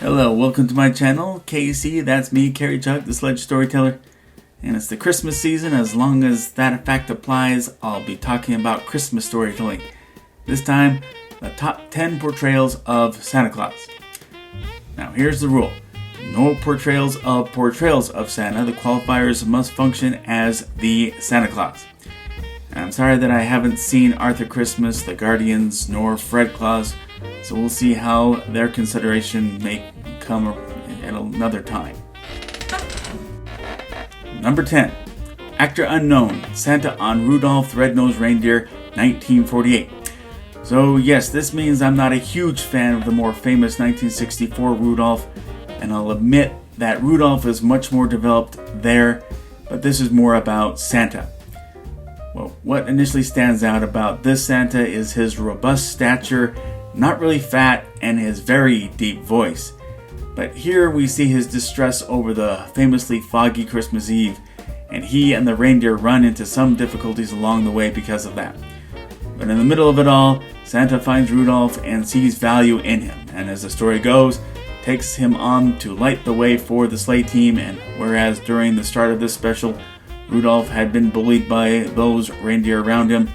Hello, welcome to my channel, KC, that's me, Carrie Chuck, the Sledge Storyteller. And it's the Christmas season. As long as that fact applies, I'll be talking about Christmas storytelling. This time, the top 10 portrayals of Santa Claus. Now here's the rule. No portrayals of Santa. The qualifiers must function as the Santa Claus. And I'm sorry that I haven't seen Arthur Christmas, The Guardians, nor Fred Claus, so we'll see how their consideration may come at another time. Number 10. Actor unknown, Santa on Rudolph the Red-Nosed Reindeer, 1948. So yes, this means I'm not a huge fan of the more famous 1964 Rudolph, and I'll admit that Rudolph is much more developed there, but this is more about Santa. Well, what initially stands out about this Santa is his robust stature, not really fat, and his very deep voice. But here we see his distress over the famously foggy Christmas Eve, and he and the reindeer run into some difficulties along the way because of that. But in the middle of it all, Santa finds Rudolph and sees value in him, and as the story goes, takes him on to light the way for the sleigh team. And whereas during the start of this special, Rudolph had been bullied by those reindeer around him,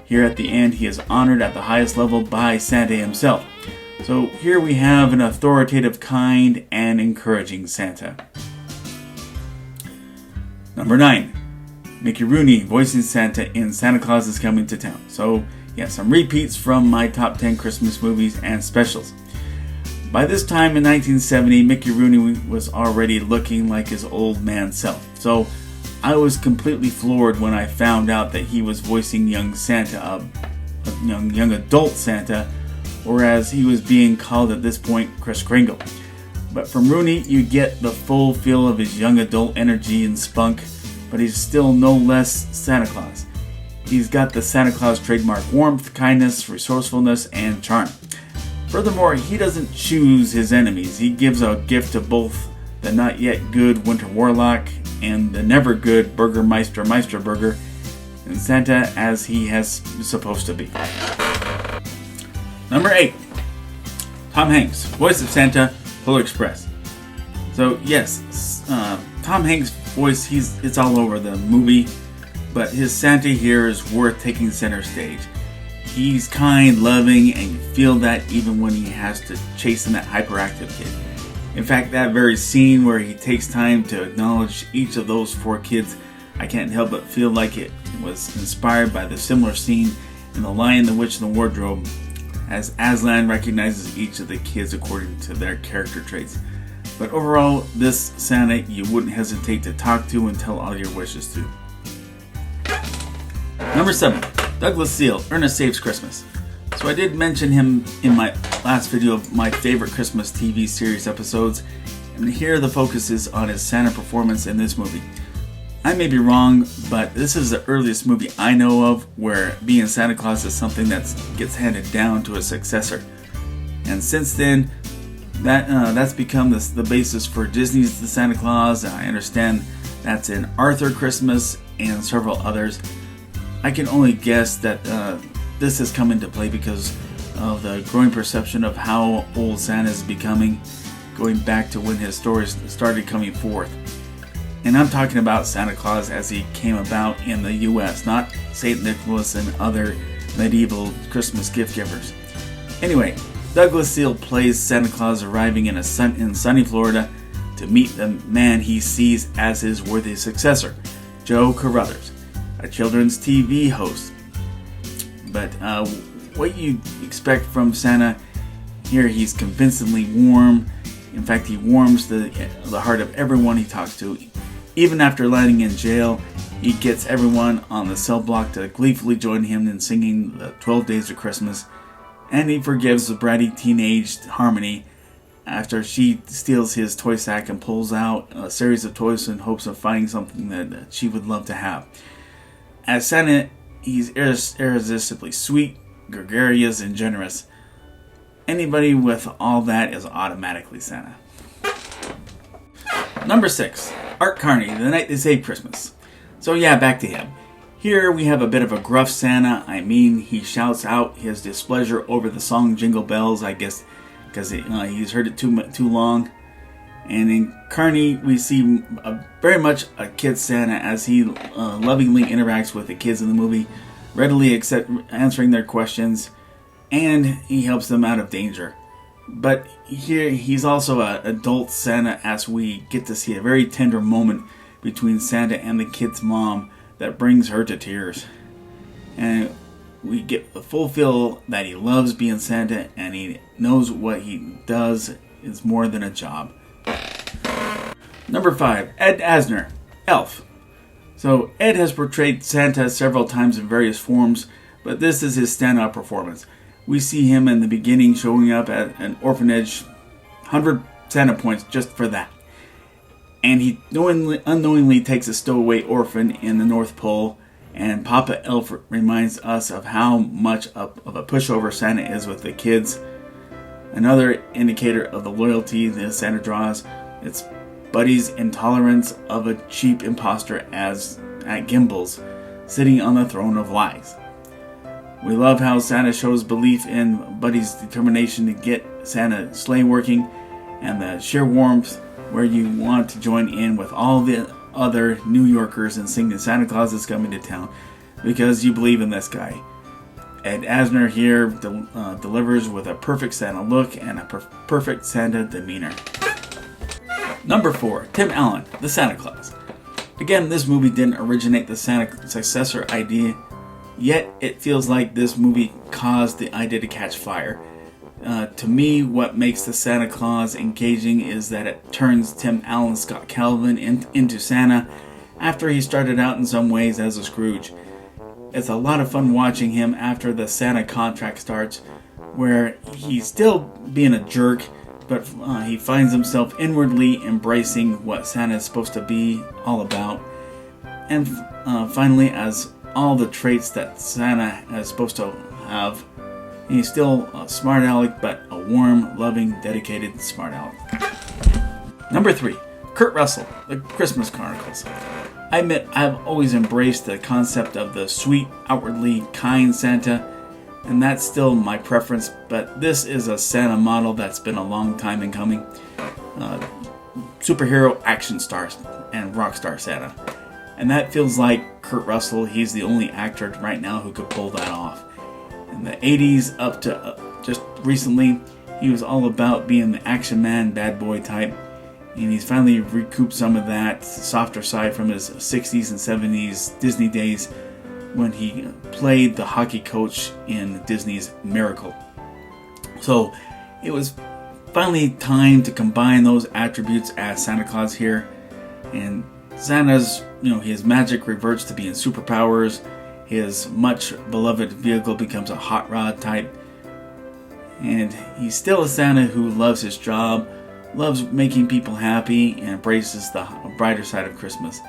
here at the end he is honored at the highest level by Santa himself. So here we have an authoritative, kind, and encouraging Santa. Number 9. Mickey Rooney voicing Santa in Santa Claus is Coming to Town. So yeah, some repeats from my top 10 Christmas movies and specials. By this time in 1970, Mickey Rooney was already looking like his old man self. So I was completely floored when I found out that he was voicing young Santa, a young adult Santa, or as he was being called at this point, Kris Kringle. But from Rooney, you get the full feel of his young adult energy and spunk, but he's still no less Santa Claus. He's got the Santa Claus trademark warmth, kindness, resourcefulness, and charm. Furthermore, he doesn't choose his enemies. He gives a gift to both the not yet good Winter Warlock and the never good Burgermeister Meisterburger, and Santa as he has supposed to be. Number 8. Tom Hanks, voice of Santa, Polar Express. So yes, Tom Hanks' voice, it's all over the movie, but his Santa here is worth taking center stage. He's kind, loving, and you feel that even when he has to chase that hyperactive kid. In fact, that very scene where he takes time to acknowledge each of those 4 kids, I can't help but feel like it was inspired by the similar scene in The Lion, the Witch, and the Wardrobe, as Aslan recognizes each of the kids according to their character traits. But overall, this Santa you wouldn't hesitate to talk to and tell all your wishes to. Number 7. Douglas Seal, Ernest Saves Christmas. So I did mention him in my last video of my favorite Christmas TV series episodes, and here the focus is on his Santa performance in this movie. I may be wrong, but this is the earliest movie I know of where being Santa Claus is something that gets handed down to a successor. And since then, that's become the basis for Disney's The Santa Claus. I understand that's in Arthur Christmas and several others. I can only guess that this has come into play because of the growing perception of how old Santa is becoming, going back to when his stories started coming forth. And I'm talking about Santa Claus as he came about in the US, not St. Nicholas and other medieval Christmas gift givers. Anyway, Douglas Seal plays Santa Claus arriving in sunny Florida to meet the man he sees as his worthy successor, Joe Carruthers, a children's TV host. But what you expect from Santa, here he's convincingly warm. In fact, he warms the heart of everyone he talks to. Even after landing in jail, he gets everyone on the cell block to gleefully join him in singing the 12 Days of Christmas. And he forgives the bratty teenage Harmony after she steals his toy sack and pulls out a series of toys in hopes of finding something that she would love to have. As Santa, he's irresistibly sweet, gregarious, and generous. Anybody with all that is automatically Santa. Number 6. Art Carney, The Night They Saved Christmas. So yeah, back to him. Here we have a bit of a gruff Santa. I mean, he shouts out his displeasure over the song Jingle Bells. I guess because he's heard it too long. And in Carney, we see very much a kid Santa as he lovingly interacts with the kids in the movie, readily answering their questions, and he helps them out of danger. But here he's also an adult Santa, as we get to see a very tender moment between Santa and the kid's mom that brings her to tears. And we get the full feel that he loves being Santa, and he knows what he does is more than a job. Number 5, Ed Asner, Elf. So Ed has portrayed Santa several times in various forms, but this is his standout performance. We see him in the beginning showing up at an orphanage, 100 Santa points just for that. And he unknowingly takes a stowaway orphan in the North Pole, and Papa Elf reminds us of how much of a pushover Santa is with the kids. Another indicator of the loyalty that Santa draws, it's Buddy's intolerance of a cheap imposter at Gimbel's, sitting on the throne of lies. We love how Santa shows belief in Buddy's determination to get Santa's sleigh working, and the sheer warmth where you want to join in with all the other New Yorkers and sing that Santa Claus is coming to town because you believe in this guy. Ed Asner here delivers with a perfect Santa look and a perfect Santa demeanor. Number 4, Tim Allen, the Santa Claus. Again, this movie didn't originate the Santa successor idea, yet it feels like this movie caused the idea to catch fire. To me, what makes the Santa Claus engaging is that it turns Tim Allen's Scott Calvin into Santa after he started out in some ways as a Scrooge. It's a lot of fun watching him after the Santa contract starts, where he's still being a jerk, but he finds himself inwardly embracing what Santa is supposed to be all about. And finally, as all the traits that Santa is supposed to have, he's still a smart aleck, but a warm, loving, dedicated smart aleck. Number 3, Kurt Russell, The Christmas Chronicles. I admit I've always embraced the concept of the sweet, outwardly kind Santa, and that's still my preference, but this is a Santa model that's been a long time in coming. Superhero action stars and rock star Santa. And that feels like Kurt Russell. He's the only actor right now who could pull that off. In the 80s up to just recently, he was all about being the action man, bad boy type, and he's finally recouped some of that softer side from his 60s and 70s Disney days when he played the hockey coach in Disney's Miracle. So it was finally time to combine those attributes as Santa Claus here, and Santa's, his magic reverts to being superpowers. His much beloved vehicle becomes a hot rod type. And he's still a Santa who loves his job, loves making people happy, and embraces the brighter side of Christmas.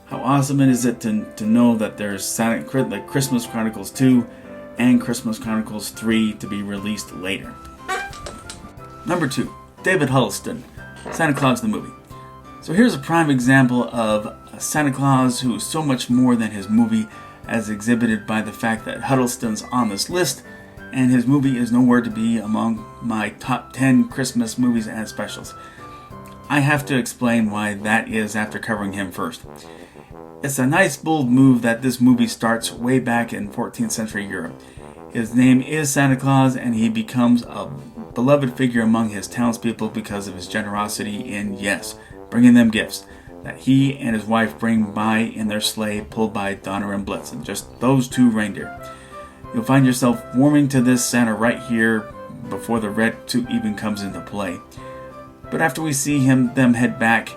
How awesome is it to know that there's Santa, Christmas Chronicles 2 and Christmas Chronicles 3 to be released later. Number 2, David Halston, Santa Claus the movie. So here's a prime example of a Santa Claus who is so much more than his movie, as exhibited by the fact that Huddleston's on this list, and his movie is nowhere to be among my top 10 Christmas movies and specials. I have to explain why that is after covering him first. It's a nice bold move that this movie starts way back in 14th century Europe. His name is Santa Claus, and he becomes a beloved figure among his townspeople because of his generosity in, yes, bringing them gifts that he and his wife bring by in their sleigh pulled by Donner and Blitzen, just those two reindeer. You'll find yourself warming to this Santa right here before the red suit even comes into play. But after we see them head back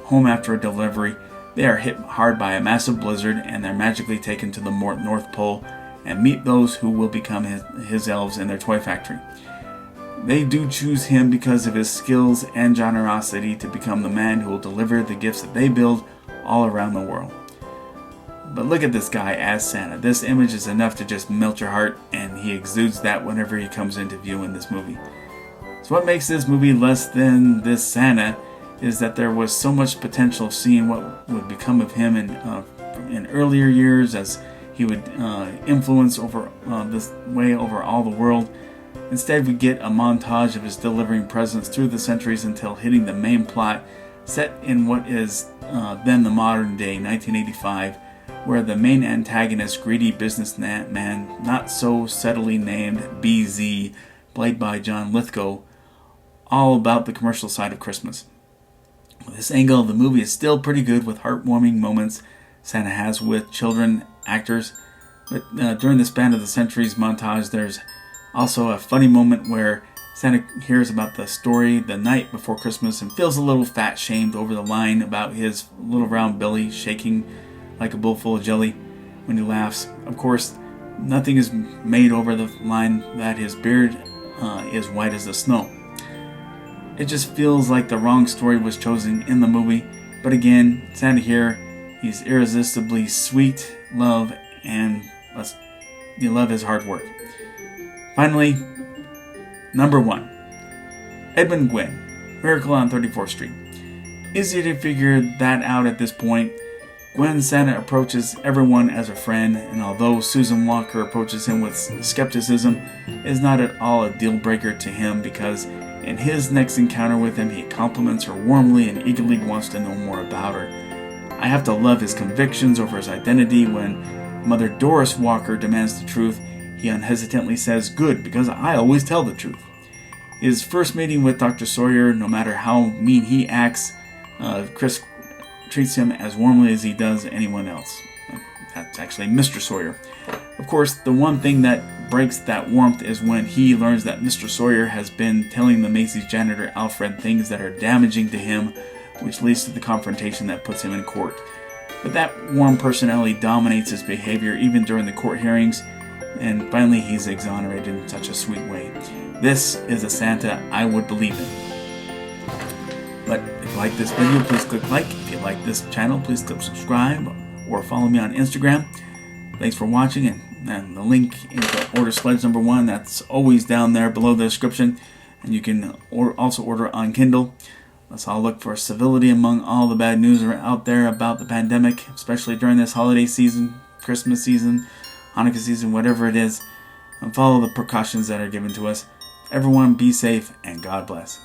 home after a delivery, they are hit hard by a massive blizzard, and they're magically taken to the North Pole and meet those who will become his elves in their toy factory. They do choose him because of his skills and generosity to become the man who will deliver the gifts that they build all around the world. But look at this guy as Santa. This image is enough to just melt your heart, and he exudes that whenever he comes into view in this movie. So what makes this movie less than this Santa is that there was so much potential of seeing what would become of him in earlier years, as he would influence over this way over all the world. Instead, we get a montage of his delivering presents through the centuries until hitting the main plot, set in what is then the modern day 1985, where the main antagonist, greedy businessman, not so subtly named BZ, played by John Lithgow, all about the commercial side of Christmas. This angle of the movie is still pretty good, with heartwarming moments Santa has with children actors, but during the span of the centuries montage, there's also a funny moment where Santa hears about the story the night before Christmas and feels a little fat-shamed over the line about his little round belly shaking like a bowl full of jelly when he laughs. Of course, nothing is made over the line that his beard is white as the snow. It just feels like the wrong story was chosen in the movie, but again, Santa here, he's irresistibly sweet, and you love his hard work. Finally, number 1. Edwin Gwenn, Miracle on 34th Street. Easy to figure that out at this point. Gwen Santa approaches everyone as a friend, and although Susan Walker approaches him with skepticism, it is not at all a deal breaker to him, because in his next encounter with him, he compliments her warmly and eagerly wants to know more about her. I have to love his convictions over his identity. When Mother Doris Walker demands the truth, he unhesitantly says, "Good, because I always tell the truth." His first meeting with Dr. Sawyer, no matter how mean he acts, Chris treats him as warmly as he does anyone else. That's actually Mr. Sawyer. Of course, the one thing that breaks that warmth is when he learns that Mr. Sawyer has been telling the Macy's janitor Alfred things that are damaging to him, which leads to the confrontation that puts him in court. But that warm personality dominates his behavior even during the court hearings, and finally he's exonerated in such a sweet way. This is a Santa I would believe in. But if you like this video, please click like. If you like this channel, please click subscribe or follow me on Instagram. Thanks for watching, and the link into Order Sledge number 1, that's always down there below the description, and you can also order on Kindle. Let's all look for civility among all the bad news out there about the pandemic, especially during this holiday season, Christmas season, Hanukkah season, whatever it is, and follow the precautions that are given to us. Everyone be safe, and God bless.